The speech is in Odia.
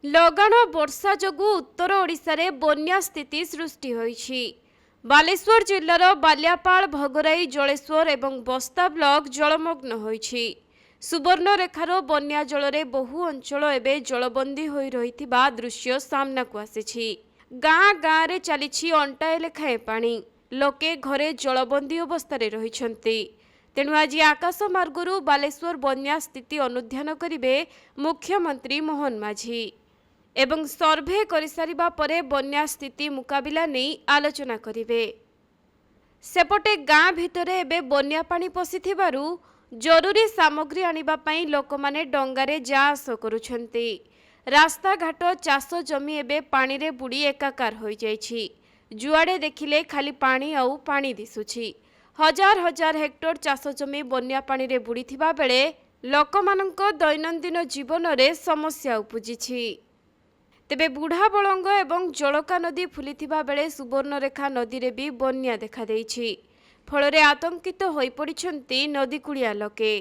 ଲଗାଣ ବର୍ଷା ଯୋଗୁଁ ଉତ୍ତର ଓଡ଼ିଶାରେ ବନ୍ୟା ସ୍ଥିତି ସୃଷ୍ଟି ହୋଇଛି। ବାଲେଶ୍ୱର ଜିଲ୍ଲାର ବାଲିଆପାଳ, ଭଗରାଇ, ଜଳେଶ୍ୱର ଏବଂ ବସ୍ତା ବ୍ଲକ ଜଳମଗ୍ନ ହୋଇଛି। ସୁବର୍ଣ୍ଣରେଖାର ବନ୍ୟା ଜଳରେ ବହୁ ଅଞ୍ଚଳ ଏବେ ଜଳବନ୍ଦୀ ହୋଇ ରହିଥିବା ଦୃଶ୍ୟ ସାମ୍ନାକୁ ଆସିଛି। ଗାଁ ଗାଁରେ ଚାଲିଛି ଅଣ୍ଟାଏ ଲେଖାଏଁ ପାଣି। ଲୋକେ ଘରେ ଜଳବନ୍ଦୀ ଅବସ୍ଥାରେ ରହିଛନ୍ତି। ତେଣୁ ଆଜି ଆକାଶ ମାର୍ଗରୁ ବାଲେଶ୍ୱର ବନ୍ୟା ସ୍ଥିତି ଅନୁଧ୍ୟାନ କରିବେ ମୁଖ୍ୟମନ୍ତ୍ରୀ ମୋହନ ମାଝୀ ଏବଂ ସର୍ଭେ କରିସାରିବା ପରେ ବନ୍ୟା ସ୍ଥିତି ମୁକାବିଲା ନେଇ ଆଲୋଚନା କରିବେ। ସେପଟେ ଗାଁ ଭିତରେ ଏବେ ବନ୍ୟା ପାଣି ପଶିଥିବାରୁ ଜରୁରୀ ସାମଗ୍ରୀ ଆଣିବା ପାଇଁ ଲୋକମାନେ ଡଙ୍ଗାରେ ଯା ଆସ କରୁଛନ୍ତି। ରାସ୍ତାଘାଟ, ଚାଷ ଜମି ଏବେ ପାଣିରେ ବୁଡ଼ି ଏକାକାର ହୋଇଯାଇଛି। ଯୁଆଡ଼େ ଦେଖିଲେ ଖାଲି ପାଣି ଆଉ ପାଣି ଦିଶୁଛି। ହଜାର ହଜାର ହେକ୍ଟର ଚାଷ ଜମି ବନ୍ୟା ପାଣିରେ ବୁଡ଼ିଥିବା ବେଳେ ଲୋକମାନଙ୍କ ଦୈନନ୍ଦିନ ଜୀବନରେ ସମସ୍ୟା ଉପୁଜିଛି। ତେବେ ବୁଢ଼ାବଳଙ୍ଗ ଏବଂ ଜଳକା ନଦୀ ଫୁଲିଥିବା ବେଳେ ସୁବର୍ଣ୍ଣରେଖା ନଦୀରେ ବି ବନ୍ୟା ଦେଖାଦେଇଛି। ଫଳରେ ଆତଙ୍କିତ ହୋଇପଡ଼ିଛନ୍ତି ନଦୀକୂଳିଆ ଲୋକେ।